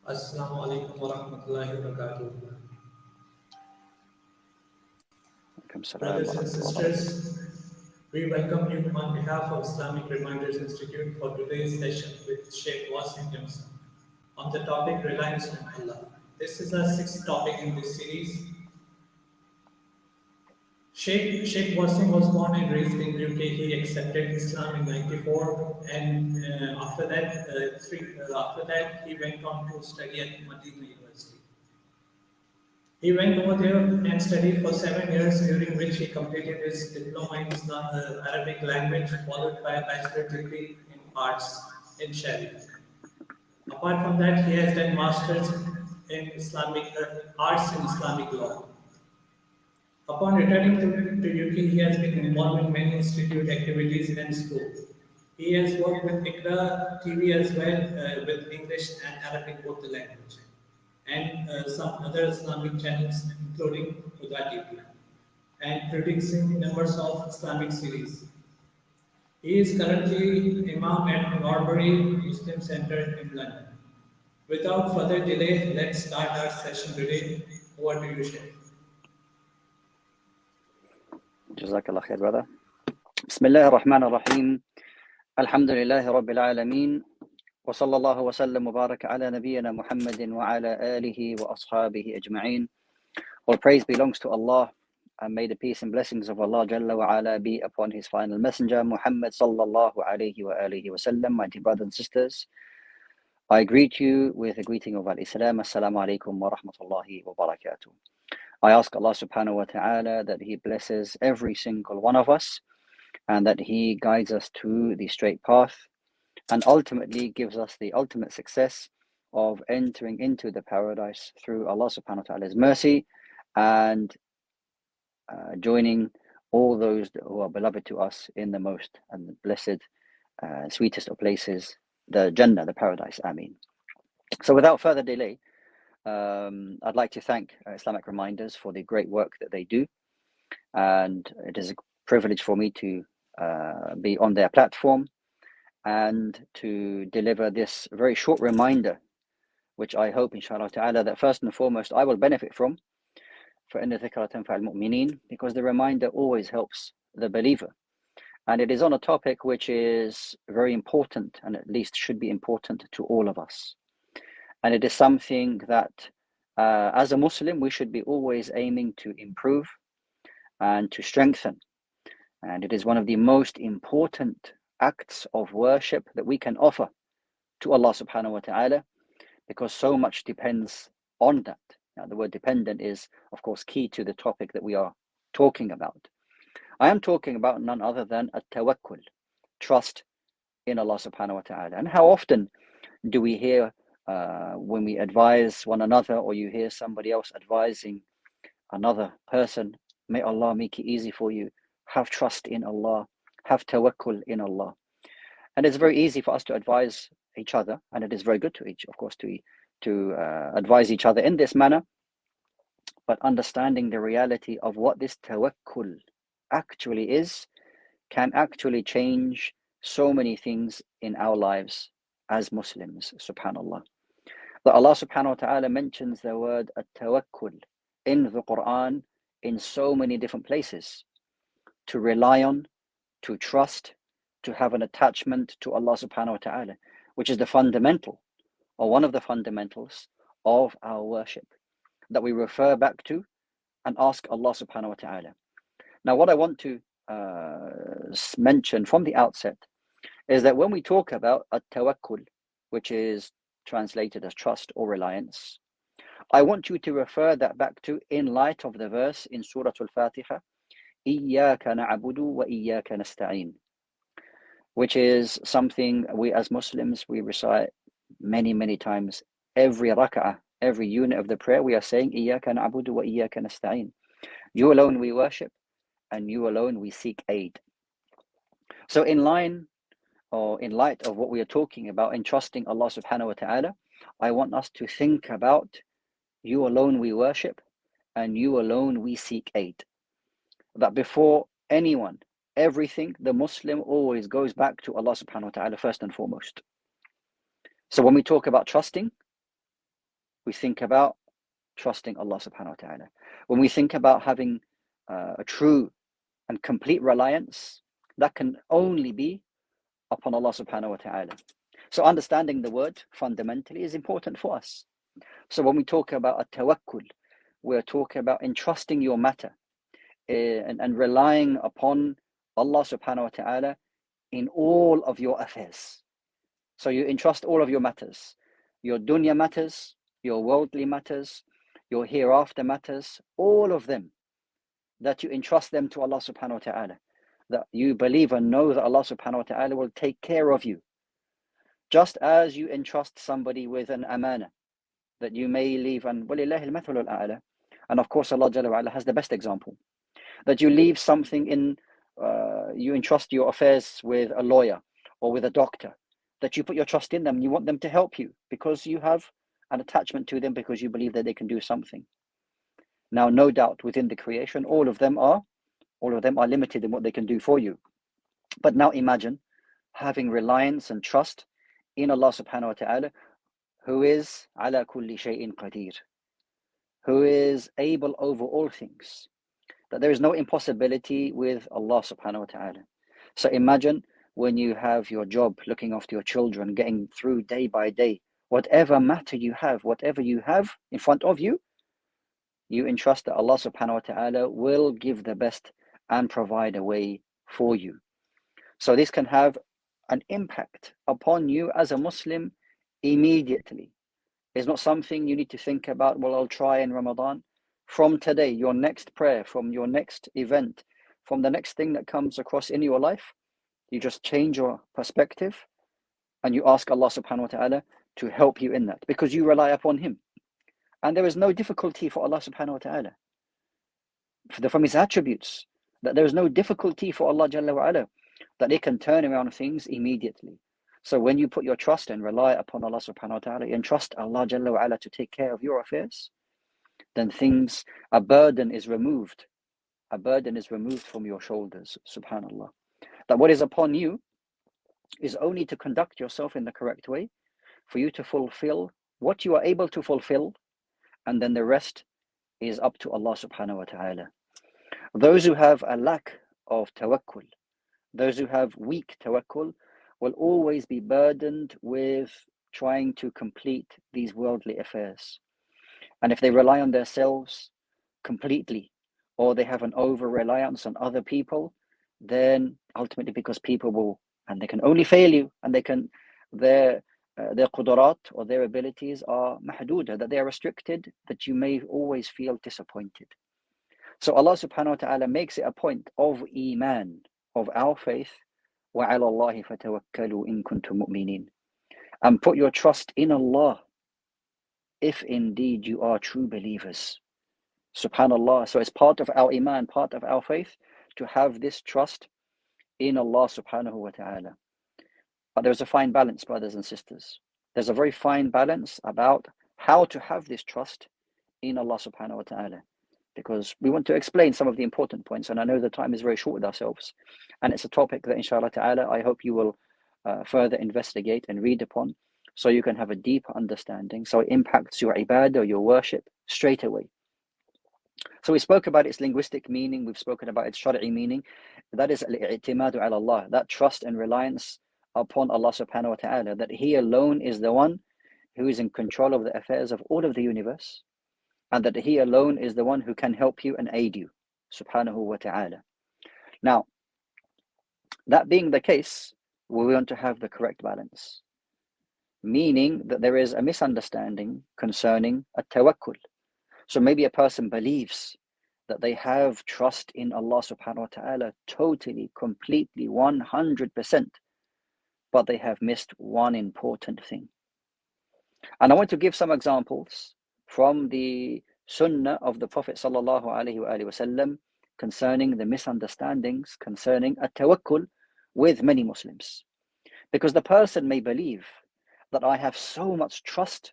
Assalamu alaikum wa rahmatullahi wa barakatuh. Brothers and sisters, we welcome you on behalf of Islamic Reminders Institute for today's session with Sheikh Wasim Kempson on the topic Reliance on Allah. This is our sixth topic in this series. Sheikh Wasim was born and raised in UK. He accepted Islam in '94, and after that, he went on to study at Madinah University. He went over there and studied for 7 years, during which he completed his Diploma in Arabic language, followed by a Bachelor degree in Arts in Shariah. Apart from that, he has done Masters in Arts in Islamic Law. Upon returning to UK, he has been involved in many institute activities and schools. He has worked with Iqra TV as well, with English and Arabic both the language, and some other Islamic channels, including Huda TV, and producing numbers of Islamic series. He is currently Imam at Norbury Muslim Center in London. Without further delay, let's start our session today. Over to you, Sheikh. Jazakallah khair, brother. Bismillah ar-Rahman ar-Rahim. Alhamdulillahi Rabbil Alameen. Wa sallallahu wa sallam wa baraka ala nabiyyina Muhammadin wa ala alihi wa ashabihi ajma'een. All praise belongs to Allah, and may the peace and blessings of Allah Jalla wa ala be upon his final messenger, Muhammad sallallahu alayhi wa alihi wa sallam. My dear brothers and sisters, I greet you with a greeting of Al-Islam. Assalamu alaikum wa rahmatullahi wa barakatuh. I ask Allah subhanahu wa ta'ala that he blesses every single one of us and that he guides us to the straight path and ultimately gives us the ultimate success of entering into the paradise through Allah subhanahu wa ta'ala's mercy and joining all those who are beloved to us in the most and the blessed, sweetest of places, the Jannah, the paradise. Ameen. So without further delay, I'd like to thank Islamic Reminders for the great work that they do, and it is a privilege for me to be on their platform and to deliver this very short reminder, which I hope inshallah ta'ala that first and foremost I will benefit from, فَإِنَّ ذِكْرَ تَنْفَعُ الْمُؤْمِنِينَ, because the reminder always helps the believer, and it is on a topic which is very important, and at least should be important to all of us. And it is something that as a Muslim we should be always aiming to improve and to strengthen. And it is one of the most important acts of worship that we can offer to Allah subhanahu wa ta'ala, because so much depends on that. Now, the word dependent is, of course, key to the topic that we are talking about. I am talking about none other than at-tawakkul, trust in Allah subhanahu wa ta'ala. And how often do we hear when we advise one another, or you hear somebody else advising another person, may Allah make it easy for you, have trust in Allah, have tawakkul in Allah. And it's very easy for us to advise each other, and it is very good to advise each other in this manner, but understanding the reality of what this tawakkul actually is can actually change so many things in our lives as Muslims, subhanallah. That Allah subhanahu wa ta'ala mentions the word at-tawakkul in the Quran in so many different places. To rely on, to trust, to have an attachment to Allah subhanahu wa ta'ala, which is the fundamental, or one of the fundamentals of our worship, that we refer back to and ask Allah subhanahu wa ta'ala. Now, what I want to mention from the outset is that when we talk about at-tawakkul, which is translated as trust or reliance, I want you to refer that back to in light of the verse in Surah Al-Fatiha, إِيَّاكَ نَعْبُدُ وَإِيَّاكَ نَسْتَعِينُ, which is something we as Muslims, we recite many, many times. Every rak'ah, every unit of the prayer, we are saying, إِيَّاكَ نَعْبُدُ وَإِيَّاكَ نَسْتَعِينُ. You alone we worship, and you alone we seek aid. So in light of what we are talking about in trusting Allah subhanahu wa ta'ala, I want us to think about you alone we worship and you alone we seek aid. That before anyone, everything, the Muslim always goes back to Allah subhanahu wa ta'ala first and foremost. So when we talk about trusting, we think about trusting Allah subhanahu wa ta'ala. When we think about having a true and complete reliance, that can only be upon Allah subhanahu wa ta'ala. So understanding the word fundamentally is important for us. So when we talk about a tawakkul, we're talking about entrusting your matter and relying upon Allah subhanahu wa ta'ala in all of your affairs. So you entrust all of your matters, your dunya matters, your worldly matters, your hereafter matters, all of them, that you entrust them to Allah subhanahu wa ta'ala, that you believe and know that Allah subhanahu wa ta'ala will take care of you. Just as you entrust somebody with an amana that you may leave, and وَلِلَّهِ الْمَثَلُ الْأَعْلَى, and of course Allah Jalla wa Ala has the best example, that you leave something in, you entrust your affairs with a lawyer or with a doctor, that you put your trust in them, you want them to help you because you have an attachment to them, because you believe that they can do something. Now, no doubt within the creation, all of them are limited in what they can do for you. But now imagine having reliance and trust in Allah subhanahu wa ta'ala, who is ala kulli shay'in qadir, who is able over all things, that there is no impossibility with Allah subhanahu wa ta'ala. So imagine when you have your job, looking after your children, getting through day by day, whatever matter you have, whatever you have in front of you, you entrust that Allah subhanahu wa ta'ala will give the best and provide a way for you. So this can have an impact upon you as a Muslim immediately. It's not something you need to think about, well, I'll try in Ramadan. From today, your next prayer, from your next event, from the next thing that comes across in your life, you just change your perspective and you ask Allah subhanahu wa ta'ala to help you in that, because you rely upon Him. And there is no difficulty for Allah subhanahu wa ta'ala. From His attributes, that there is no difficulty for Allah Jalla wa Ala, that He can turn around things immediately. So when you put your trust and rely upon Allah subhanahu wa ta'ala and trust Allah Jalla wa Ala to take care of your affairs, then a burden is removed. A burden is removed from your shoulders, subhanallah. That what is upon you is only to conduct yourself in the correct way, for you to fulfill what you are able to fulfill, and then the rest is up to Allah subhanahu wa ta'ala. Those who have a lack of tawakkul, those who have weak tawakkul, will always be burdened with trying to complete these worldly affairs. And if they rely on themselves completely, or they have an over-reliance on other people, then ultimately, because people will, and they can only fail you, and their qudurat or their abilities are mahduda, that they are restricted, that you may always feel disappointed. So Allah subhanahu wa ta'ala makes it a point of iman, of our faith, وَعَلَى اللَّهِ فَتَوَكَّلُوا إِن كُنتُم مُؤْمِنِينَ, and put your trust in Allah if indeed you are true believers. Subhanallah. So it's part of our iman, part of our faith, to have this trust in Allah subhanahu wa ta'ala. But there's a fine balance, brothers and sisters. There's a very fine balance about how to have this trust in Allah subhanahu wa ta'ala, because we want to explain some of the important points, and I know the time is very short with ourselves, and it's a topic that inshallah ta'ala I hope you will further investigate and read upon, so you can have a deeper understanding, so it impacts your ibadah, your worship straight away. So we spoke about its linguistic meaning, we've spoken about its shari'i meaning. That is al-i'timadu ala Allah, that trust and reliance upon Allah subhanahu wa ta'ala, that He alone is the one who is in control of the affairs of all of the universe, and that He alone is the one who can help you and aid you, subhanahu wa ta'ala. Now, that being the case, we want to have the correct balance, meaning that there is a misunderstanding concerning a tawakkul. So maybe a person believes that they have trust in Allah subhanahu wa ta'ala totally, completely, 100%, but they have missed one important thing. And I want to give some examples from the sunnah of the Prophet sallallahu alaihi wasallam concerning the misunderstandings concerning a tawakkul with many Muslims. Because the person may believe that I have so much trust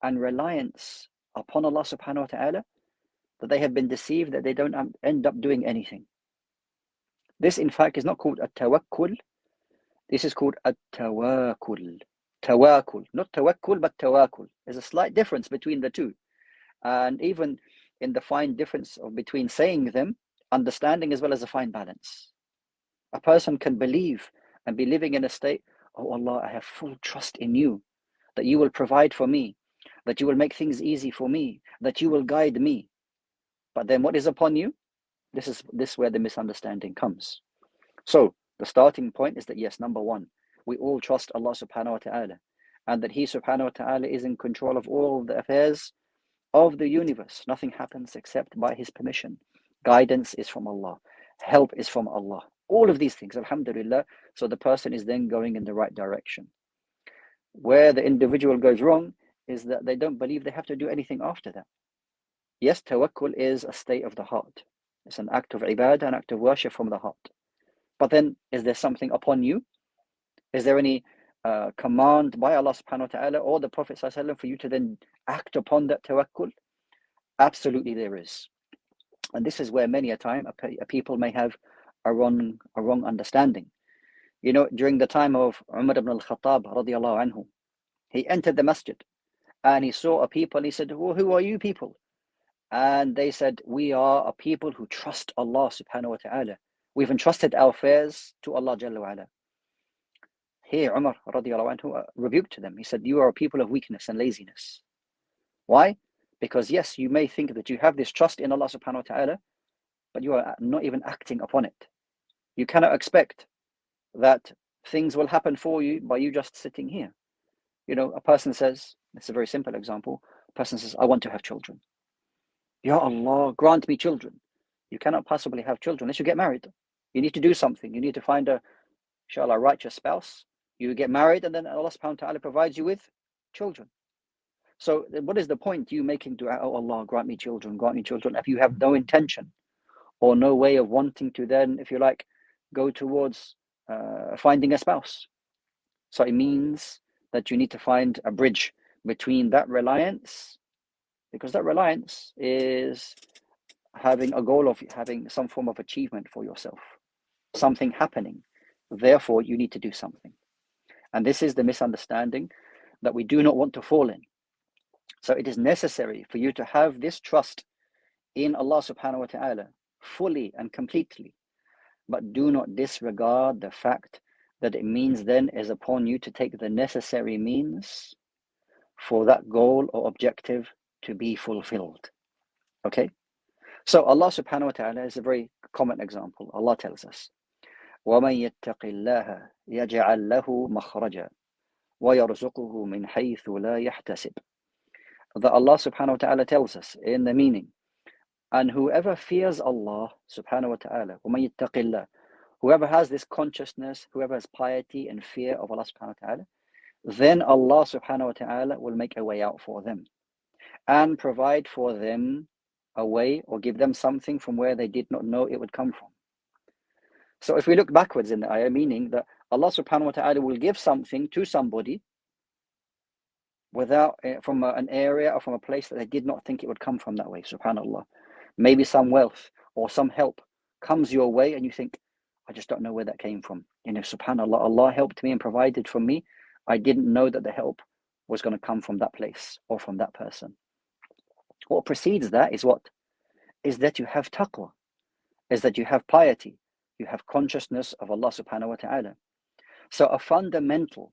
and reliance upon Allah subhanahu wa ta'ala that they have been deceived, that they don't end up doing anything. This in fact is not called a tawakkul, this is called a tawakkul. Tawakkul, not tawakkul, but tawakkul. There's a slight difference between the two. And even in the fine difference between saying them, understanding as well as a fine balance. A person can believe and be living in a state, oh Allah, I have full trust in you, that you will provide for me, that you will make things easy for me, that you will guide me. But then what is upon you? This is where the misunderstanding comes. So the starting point is that yes, number one, we all trust Allah subhanahu wa ta'ala, and that He subhanahu wa ta'ala is in control of all the affairs of the universe. Nothing happens except by His permission. Guidance is from Allah. Help is from Allah. All of these things, alhamdulillah, so the person is then going in the right direction. Where the individual goes wrong is that they don't believe they have to do anything after that. Yes, tawakkul is a state of the heart. It's an act of ibadah, an act of worship from the heart. But then, is there something upon you? Is there any command by Allah subhanahu wa ta'ala or the Prophet sallallahu alaihi wasallam for you to then act upon that tawakkul? Absolutely there is. And this is where many a time a people may have a wrong understanding. You know, during the time of Umar ibn al-Khattab radiallahu anhu, he entered the masjid and he saw a people and he said, well, who are you people? And they said, we are a people who trust Allah subhanahu wa ta'ala. We've entrusted our affairs to Allah Jalla wa ala. Here Umar radiallahu anhu rebuked them. He said, you are a people of weakness and laziness. Why? Because yes, you may think that you have this trust in Allah subhanahu wa ta'ala, but you are not even acting upon it. You cannot expect that things will happen for you by you just sitting here. You know, a person says, it's a very simple example, a person says, I want to have children. Ya Allah, grant me children. You cannot possibly have children unless you get married. You need to do something. You need to find a, inshallah, righteous spouse. You get married and then Allah subhanahu wa ta'ala provides you with children. So what is the point you making dua, oh Allah, grant me children, if you have no intention or no way of wanting to then, if you like, go towards finding a spouse? So it means that you need to find a bridge between that reliance, because that reliance is having a goal of having some form of achievement for yourself, something happening. Therefore, you need to do something. And this is the misunderstanding that we do not want to fall in. So it is necessary for you to have this trust in Allah subhanahu wa ta'ala fully and completely, but do not disregard the fact that it means then is upon you to take the necessary means for that goal or objective to be fulfilled. Okay? So Allah subhanahu wa ta'ala is a very common example. Allah tells us, وَمَن يَتَّقِ اللَّهَ يَجْعَلْ لَهُ مَخْرَجًا وَيَرْزُقُهُ مِنْ حَيْثُ لَا يَحْتَسِبُ. That Allah subhanahu wa ta'ala tells us in the meaning, and whoever fears Allah subhanahu wa ta'ala, وَمَن يَتَّقِ اللَّهَ, whoever has this consciousness, whoever has piety and fear of Allah subhanahu wa ta'ala, then Allah subhanahu wa ta'ala will make a way out for them and provide for them a way or give them something from where they did not know it would come from. So if we look backwards in the ayah, meaning that Allah subhanahu wa ta'ala will give something to somebody without from an area or from a place that they did not think it would come from that way, subhanallah. Maybe some wealth or some help comes your way and you think, I just don't know where that came from. You know, subhanallah, Allah helped me and provided for me. I didn't know that the help was going to come from that place or from that person. What precedes that is what? Is that you have taqwa, is that you have piety, you have consciousness of Allah subhanahu wa ta'ala. So a fundamental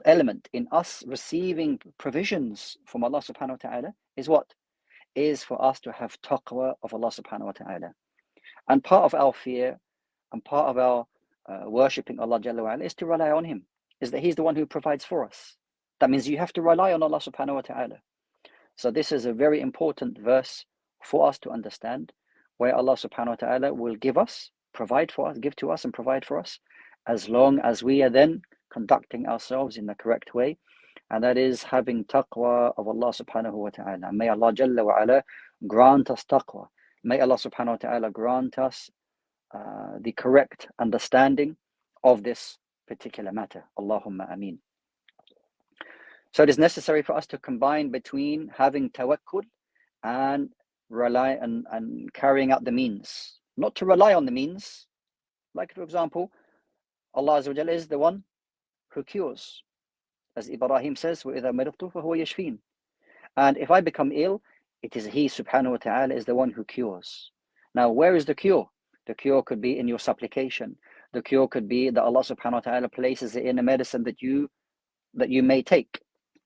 element in us receiving provisions from Allah subhanahu wa ta'ala is what? Is for us to have taqwa of Allah subhanahu wa ta'ala. And part of our fear and part of our worshipping Allah Jalla wa ala is to rely on Him, is that He's the one who provides for us. That means you have to rely on Allah subhanahu wa ta'ala. So this is a very important verse for us to understand, where Allah subhanahu wa ta'ala will give us, provide for us, give to us and provide for us, as long as we are then conducting ourselves in the correct way, and that is having taqwa of Allah subhanahu wa ta'ala. May Allah Jalla wa ala grant us taqwa. May Allah subhanahu wa ta'ala grant us the correct understanding of this particular matter. Allahumma ameen. So it is necessary for us to combine between having tawakkul and rely and carrying out the means. Not to rely on the means, like for example, Allah Azza wa Jalla is the one who cures. As Ibrahim says, وَإِذَا مَرِضْتُ فَهُوَ يَشْفِينِ. And if I become ill, it is He subhanahu wa ta'ala is the one who cures. Now, where is the cure? The cure could be in your supplication. The cure could be that Allah subhanahu wa ta'ala places it in a medicine that you may take.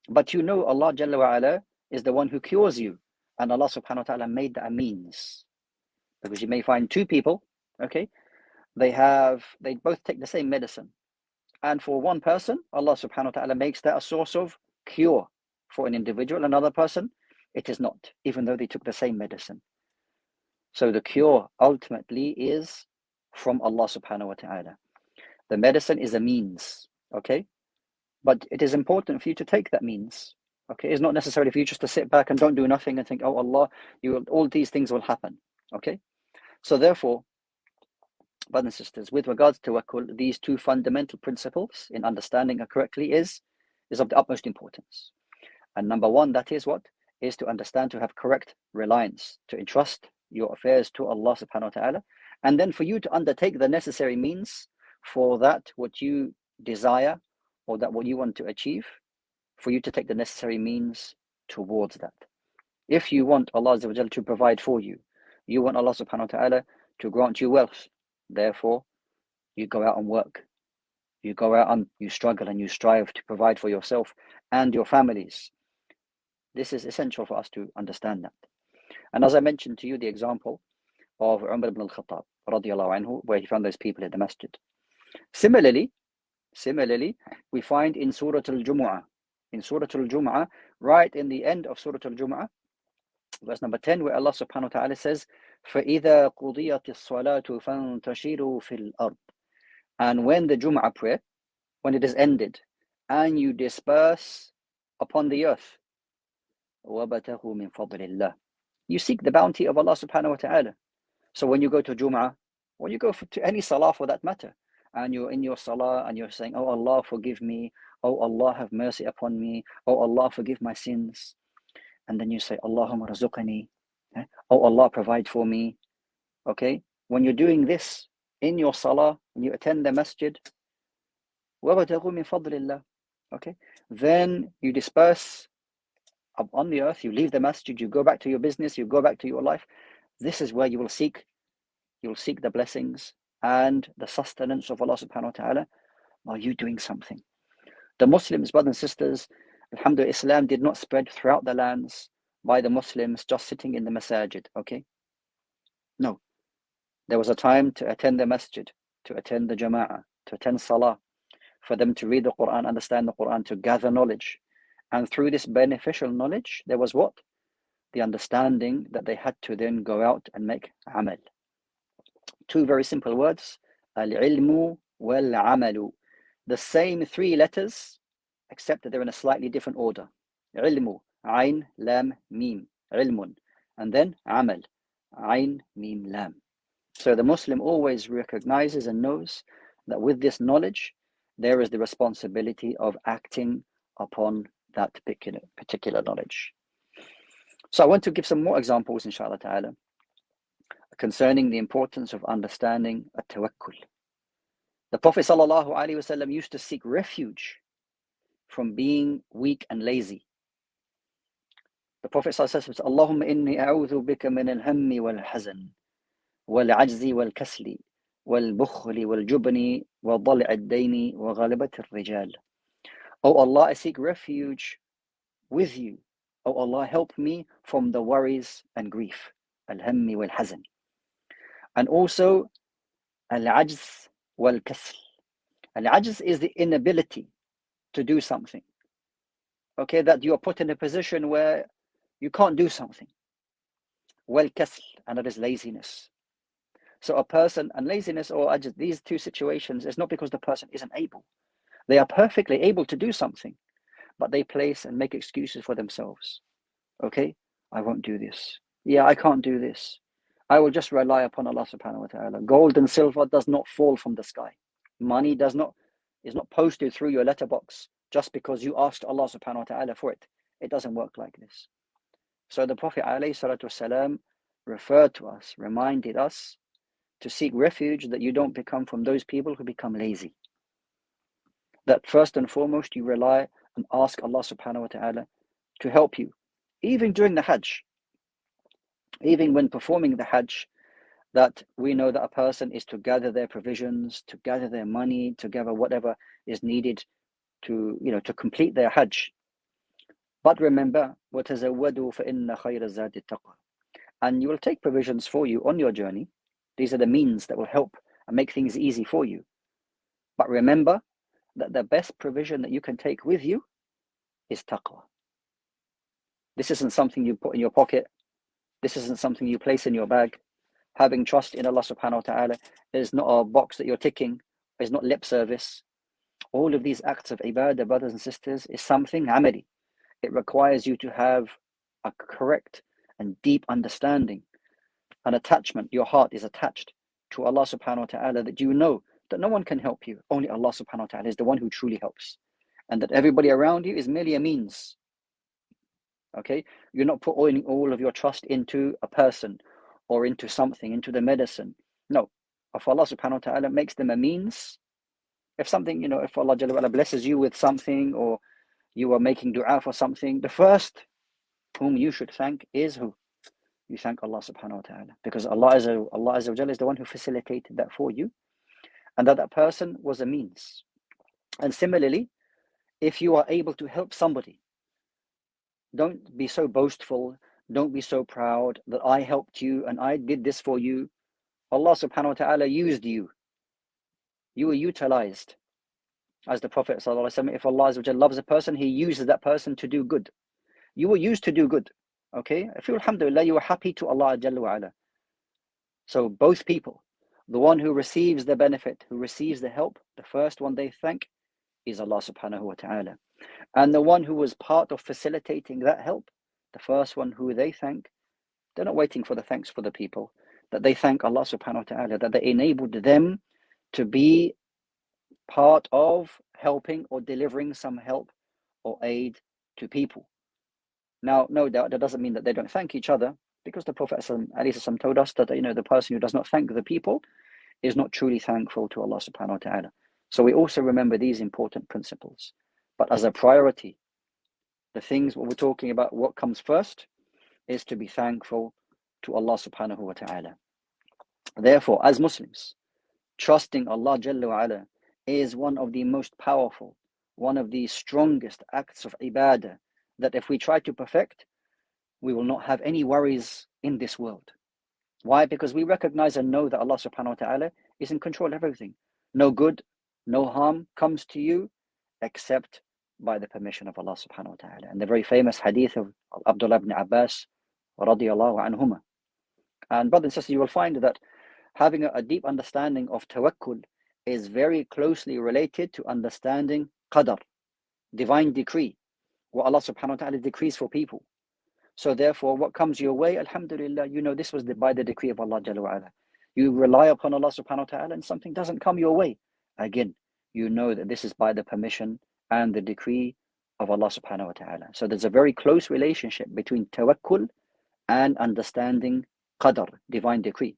But you know Allah Jalla wa ala is the one who cures you. And Allah subhanahu wa ta'ala made that a means. Because you may find two people, okay, they both take the same medicine. And for one person, Allah subhanahu wa ta'ala makes that a source of cure. For an individual, another person, it is not, even though they took the same medicine. So the cure ultimately is from Allah subhanahu wa ta'ala. The medicine is a means, okay? But it is important for you to take that means. Okay, it's not necessarily for you just to sit back and don't do nothing and think, oh Allah, all these things will happen. Okay, so therefore, brothers and sisters, with regards to tawakkul, these two fundamental principles in understanding it correctly is of the utmost importance. And number one, that is what? Is to understand, to have correct reliance, to entrust your affairs to Allah subhanahu wa ta'ala, and then for you to undertake the necessary means for that what you desire or that what you want to achieve, for you to take the necessary means towards that. If you want Allah Azza wa Jalla to provide for you, you want Allah subhanahu wa ta'ala to grant you wealth, therefore you go out and work. You go out and you struggle and you strive to provide for yourself and your families. This is essential for us to understand that. And as I mentioned to you, the example of Umar ibn al-Khattab, radiallahu anhu, where he found those people in the masjid. Similarly, we find in Surah Al-Jumu'ah, right in the end of Surah Al-Jumu'ah, verse number 10, where Allah subhanahu wa ta'ala says, فَإِذَا قُضِيَتِ الصَّلَاةُ فَانْتَشِرُوا فِي الْأَرْضِ. And when the Jumu'ah prayer, when it is ended, and you disperse upon the earth, وَبَتَغُوا مِنْ فَضْلِ اللَّهِ. You seek the bounty of Allah subhanahu wa ta'ala. So when you go to Jumu'ah, or you go to any salah for that matter, and you're in your salah and you're saying, oh Allah, forgive me. Oh Allah, have mercy upon me. Oh Allah, forgive my sins. And then you say, Allahumma razuqani. Oh Allah, provide for me. Okay? When you're doing this in your salah, when you attend the masjid, وَابْتَغُوا مِنْ فَضْلِ اللَّهِ. Okay? Then you disperse on the earth, you leave the masjid, you go back to your business, you go back to your life. This is where you will seek the blessings and the sustenance of Allah subhanahu wa ta'ala while you doing something. The Muslims, brothers and sisters, alhamdulillah, Islam did not spread throughout the lands by the Muslims just sitting in the masajid, okay? No. There was a time to attend the masjid, to attend the jama'ah, to attend salah, for them to read the Quran, understand the Quran, to gather knowledge. And through this beneficial knowledge, there was what? The understanding that they had to then go out and make amal. Two very simple words, al-ilmu wal-amalu. The same three letters, except that they're in a slightly different order. Ilmu, ayn, lam, mim, ilmun. And then amal, ayn, mim, lam. So the Muslim always recognizes and knows that with this knowledge, there is the responsibility of acting upon that particular knowledge. So I want to give some more examples, inshallah ta'ala, concerning the importance of understanding at-tawakkul. The Prophet sallallahu alaihi wasallam used to seek refuge from being weak and lazy. The Prophet sallallahu alaihi wasallam says, Allahumma inni a'udhu bika min al-hammi wal-hazan wal-ajzi wal-kasli wal-bukhli wal-jubni wa-dali' ad-dayni wa ghalabat al-rijal. Oh Allah, I seek refuge with you. Oh Allah, help me from the worries and grief. Al-hammi wal-hazan. And also, al-ajz wal-kasl. Al-ajz is the inability to do something. Okay, that you are put in a position where you can't do something. Wal-kasl, and that is laziness. So a person, and laziness or ajz, these two situations, is not because the person isn't able. They are perfectly able to do something, but they place and make excuses for themselves. Okay, I won't do this. Yeah, I can't do this. I will just rely upon Allah subhanahu wa ta'ala. Gold and silver does not fall from the sky. Money is not posted through your letterbox just because you asked Allah subhanahu wa ta'ala for it. It doesn't work like this. So the Prophet alayhi salatu wasalam referred to us, reminded us to seek refuge that you don't become from those people who become lazy. that first and foremost you rely and ask Allah subhanahu wa ta'ala to help you. Even during the Hajj, even when performing the Hajj, that we know that a person is to gather their provisions, to gather their money, to gather whatever is needed to, to complete their Hajj. But remember, وَتَزَوَّدُوا فَإِنَّ خَيْرَ الزَّادِ التَّقْوَى. And you will take provisions for you on your journey. These are the means that will help and make things easy for you. But remember that the best provision that you can take with you is taqwa. This isn't something you put in your pocket. This isn't something you place in your bag. Having trust in Allah subhanahu wa ta'ala is not a box that you're ticking. It's not lip service. All of these acts of ibadah, brothers and sisters, is something amali. It requires you to have a correct and deep understanding, an attachment. Your heart is attached to Allah subhanahu wa ta'ala, that you know that no one can help you. Only Allah subhanahu wa ta'ala is the one who truly helps. And that everybody around you is merely a means. Okay? You're not putting all of your trust into a person or into something, into the medicine. No. If Allah subhanahu wa ta'ala makes them a means, if something, if Allah Jalla wa'ala blesses you with something, or you are making dua for something, the first whom you should thank is who? You thank Allah subhanahu wa ta'ala, because Allah Azza wa Jalla is the one who facilitated that for you, and that person was a means. And similarly, if you are able to help somebody, don't be so boastful, don't be so proud that I helped you and I did this for you. Allah subhanahu wa ta'ala used you. You were utilized. As the Prophet sallallahu alaihi wasallam, if Allah Azza wa Jalla loves a person, He uses that person to do good. You were used to do good. Okay? If you, alhamdulillah, you were happy to Allah Jalla wa ala. So both people, the one who receives the benefit, who receives the help, the first one they thank is Allah subhanahu wa ta'ala. And the one who was part of facilitating that help, the first one who they thank, they're not waiting for the thanks for the people, that they thank Allah subhanahu wa ta'ala, that they enabled them to be part of helping or delivering some help or aid to people. Now, no doubt, that doesn't mean that they don't thank each other, because the Prophet ﷺ told us that, the person who does not thank the people is not truly thankful to Allah subhanahu wa ta'ala. So we also remember these important principles. But as a priority, the things what we're talking about, what comes first, is to be thankful to Allah subhanahu wa ta'ala. Therefore, as Muslims, trusting Allah Jalla wa ala is one of the most powerful, one of the strongest acts of ibadah, that if we try to perfect, we will not have any worries in this world. Why? Because we recognize and know that Allah subhanahu wa ta'ala is in control of everything. No good, no harm comes to you except by the permission of Allah subhanahu wa ta'ala. And the very famous hadith of Abdullah ibn Abbas radiyallahu anhuma. And brothers and sisters, you will find that having a deep understanding of tawakkul is very closely related to understanding qadar, divine decree, what Allah subhanahu wa ta'ala decrees for people. So therefore, what comes your way, alhamdulillah, this was by the decree of Allah Jalla wa ala. You rely upon Allah subhanahu wa ta'ala and something doesn't come your way. Again, you know that this is by the permission and the decree of Allah subhanahu wa ta'ala. So there's a very close relationship between tawakkul and understanding qadar, divine decree.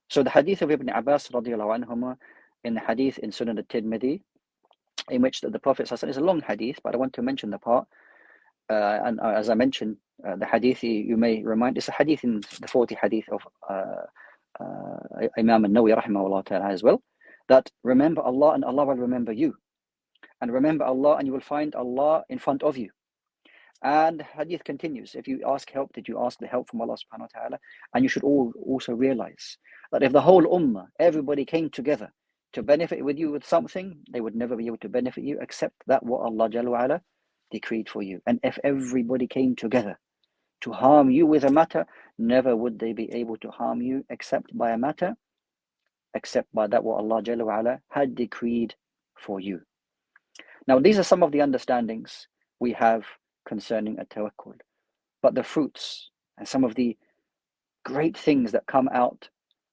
So the hadith of Ibn Abbas radiallahu anhuma, in the hadith in Sunan al-Tirmidhi, in which the Prophet is a long hadith, but I want to mention the part, and as I mentioned, the hadith, you may remind, it's a hadith in the 40 hadith of Imam al-Nawawi rahimahullah ta'ala as well, that remember Allah and Allah will remember you. And remember Allah and you will find Allah in front of you. And hadith continues, if you ask help, did you ask the help from Allah subhanahu wa ta'ala? And you should also realize that if the whole ummah, everybody came together to benefit with you with something, they would never be able to benefit you except that what Allah Jalla wa ala decreed for you. And if everybody came together to harm you with a matter, never would they be able to harm you except by a matter, except by that what Allah Jalla wa ala had decreed for you. Now, these are some of the understandings we have concerning a tawakkul. But the fruits and some of the great things that come out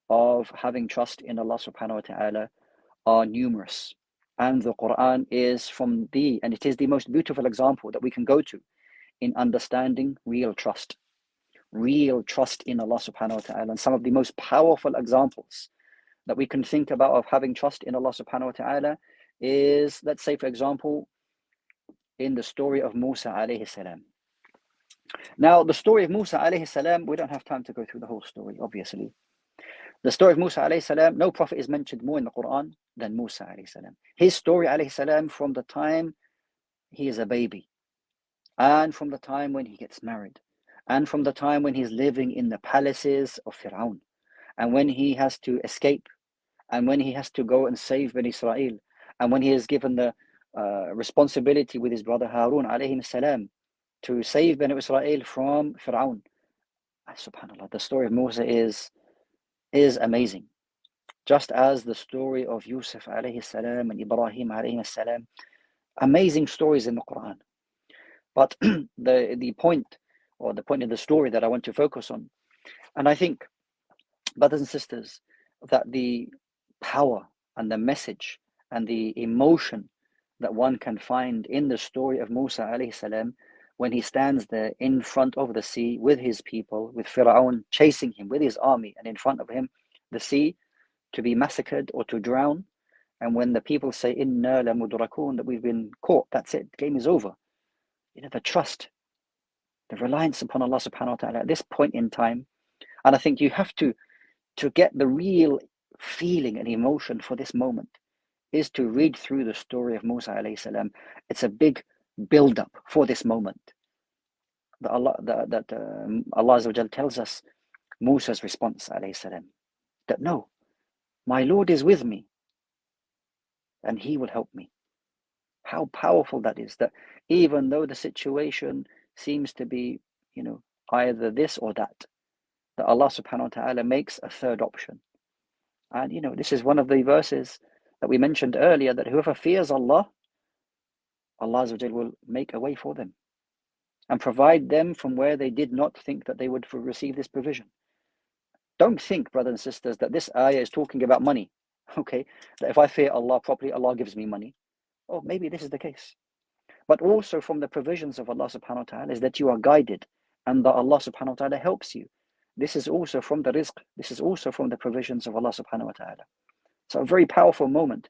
of having trust in Allah subhanahu wa ta'ala are numerous. And the Quran is and it is the most beautiful example that we can go to in understanding real trust in Allah subhanahu wa ta'ala. And some of the most powerful examples that we can think about of having trust in Allah subhanahu wa ta'ala is, let's say, for example, in the story of Musa alayhi salam. Now, the story of Musa alayhi salam, we don't have time to go through the whole story, obviously. The story of Musa alayhi salam, no prophet is mentioned more in the Quran than Musa alayhi salam. His story alayhi salam from the time he is a baby, and from the time when he gets married, and from the time when he's living in the palaces of Fir'aun, and when he has to escape, and when he has to go and save Bani Israel, and when he is given the responsibility with his brother Harun alayhi salam to save Bani Israel from Fir'aun. Subhanallah, the story of Musa is amazing. Just as the story of Yusuf alayhi salam and Ibrahim alayhi salam, amazing stories in the Quran. But the point, or the point in the story that I want to focus on, and I think, brothers and sisters, that the power and the message and the emotion that one can find in the story of Musa alayhi salam, when he stands there in front of the sea with his people, with Fir'aun chasing him with his army, and in front of him the sea to be massacred or to drown, and when the people say inna la mudrakun, that we've been caught, that's it, game is over. You know, the trust, the reliance upon Allah subhanahu wa ta'ala at this point in time. And I think you have to get the real feeling and emotion for this moment is to read through the story of Musa alayhi salam. It's a big build-up for this moment. That Allah Azza wa Jal tells us Musa's response alayhi salam, that no, my Lord is with me and he will help me. How powerful that is, that even though the situation seems to be, you know, either this or that Allah subhanahu wa ta'ala makes a third option. And you know, this is one of the verses that we mentioned earlier, that whoever fears Allah, Allah Azza wa Jal will make a way for them and provide them from where they did not think that they would receive this provision. Don't think, brothers and sisters, that this ayah is talking about money. Okay, that if I fear Allah properly, Allah gives me money. Oh, maybe this is the case. But also from the provisions of Allah subhanahu wa ta'ala is that you are guided and that Allah subhanahu wa ta'ala helps you. This is also from the rizq. This is also from the provisions of Allah subhanahu wa ta'ala. So a very powerful moment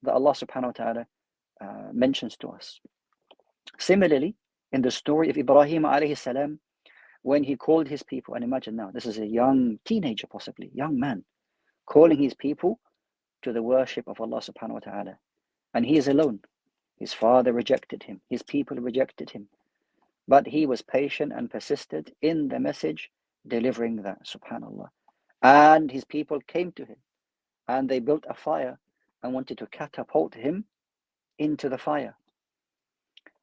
that Allah subhanahu wa ta'ala mentions to us. Similarly, in the story of Ibrahim alayhi salam, when he called his people, and imagine now, this is a young teenager, possibly, young man, calling his people to the worship of Allah subhanahu wa ta'ala. And he is alone. His father rejected him. His people rejected him. But he was patient and persisted in the message, delivering that, subhanallah. And his people came to him and they built a fire and wanted to catapult him into the fire.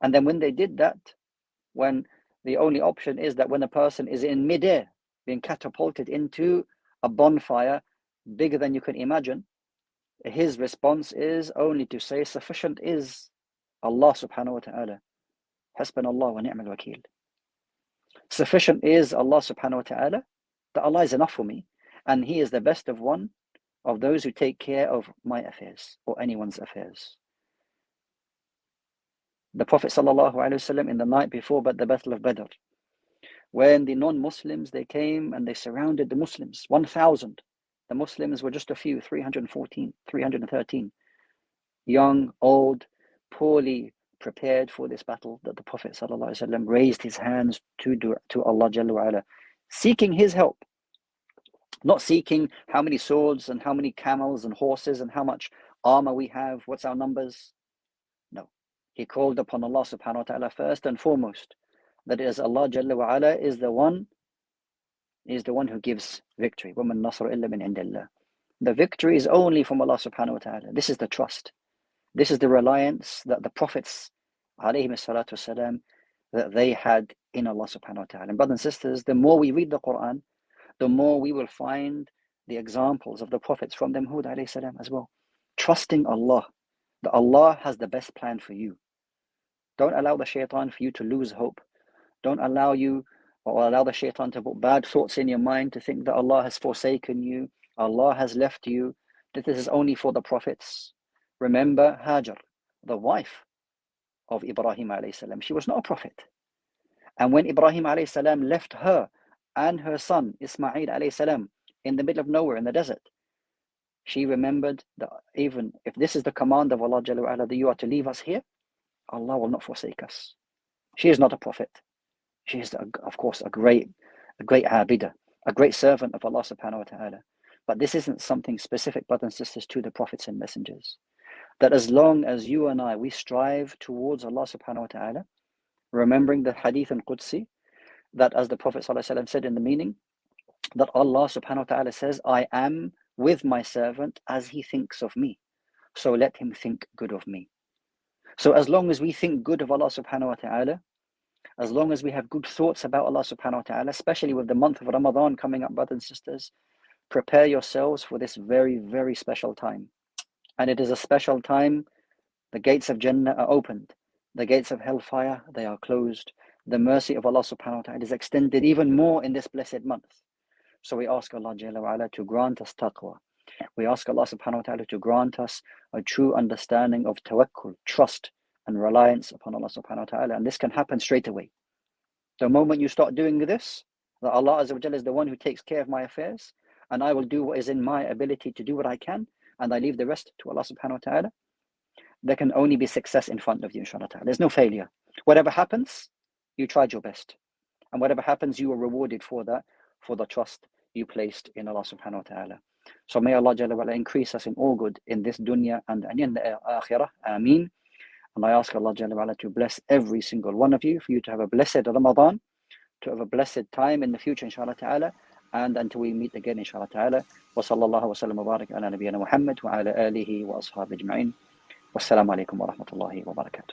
And then when they did that, when the only option is that when a person is in midair, being catapulted into a bonfire bigger than you can imagine, his response is only to say, sufficient is Allah subhanahu wa ta'ala. Hasbunallah wa ni'mal wakeel. Sufficient is Allah subhanahu wa ta'ala, that Allah is enough for me, and He is the best of one of those who take care of my affairs or anyone's affairs. The Prophet sallallahu alaihi wasallam, in the night before the Battle of Badr, when the non-Muslims, they came and they surrounded the Muslims, 1,000. The Muslims were just a few, 314, 313. Young, old, poorly prepared for this battle, that the Prophet ﷺ raised his hands to Allah Jalla wa Ala, seeking his help, not seeking how many swords and how many camels and horses and how much armor we have, what's our numbers. No, he called upon Allah subhanahu wa ta'ala first and foremost, that is Allah Jalla wa Ala is the one who gives victory. وَمَن نَصْرُ إِلَّا مِنْ عِنْدِ اللَّهِ. The victory is only from Allah subhanahu wa ta'ala. This is the trust. This is the reliance that the prophets, alayhi salatu wasalam, that they had in Allah subhanahu wa ta'ala. And brothers and sisters, the more we read the Quran, the more we will find the examples of the prophets, from them Hud alayhi salam as well. Trusting Allah, that Allah has the best plan for you. Don't allow the shaitan for you to lose hope. Don't allow the shaitan to put bad thoughts in your mind, to think that Allah has forsaken you, Allah has left you, that this is only for the prophets. Remember Hajar, the wife of Ibrahim alayhi salam. She was not a prophet. And when Ibrahim alayhi salam left her and her son Ismail alayhi salam in the middle of nowhere in the desert, she remembered that even if this is the command of Allah Jalla wa'ala, that you are to leave us here, Allah will not forsake us. She is not a prophet. She is, of course, a great abidah, a great servant of Allah subhanahu wa ta'ala. But this isn't something specific, brothers and sisters, to the prophets and messengers. That as long as you and I, we strive towards Allah subhanahu wa ta'ala, remembering the hadith and Qudsi, that as the Prophet ﷺ said in the meaning, that Allah subhanahu wa ta'ala says, I am with my servant as he thinks of me. So let him think good of me. So as long as we think good of Allah subhanahu wa ta'ala, as long as we have good thoughts about Allah subhanahu wa ta'ala, especially with the month of Ramadan coming up, brothers and sisters, prepare yourselves for this very, very special time. And it is a special time. The gates of Jannah are opened. The gates of hellfire, they are closed. The mercy of Allah subhanahu wa ta'ala is extended even more in this blessed month. So we ask Allah Jalla wa ala to grant us taqwa. We ask Allah subhanahu wa ta'ala to grant us a true understanding of tawakkul, trust and reliance upon Allah subhanahu wa ta'ala. And this can happen straight away. The moment you start doing this, that Allah Azza wa Jalla is the one who takes care of my affairs, and I will do what is in my ability to do what I can, and I leave the rest to Allah subhanahu wa ta'ala, there can only be success in front of you, inshallah ta'ala. There's no failure. Whatever happens, you tried your best. And whatever happens, you are rewarded for that, for the trust you placed in Allah subhanahu wa ta'ala. So may Allah Jalla wa ala increase us in all good in this dunya and in the akhirah. Ameen. And I ask Allah Jalla wa ala to bless every single one of you, for you to have a blessed Ramadan, to have a blessed time in the future, inshallah ta'ala, and until we meet again, inshallah ta'ala. Wa sallallahu wa sallam wa barak ala nabiyyina Muhammad wa ala alihi wa ashabihi ajma'in. Wassalamu alaikum wa rahmatullahi wa barakatuh.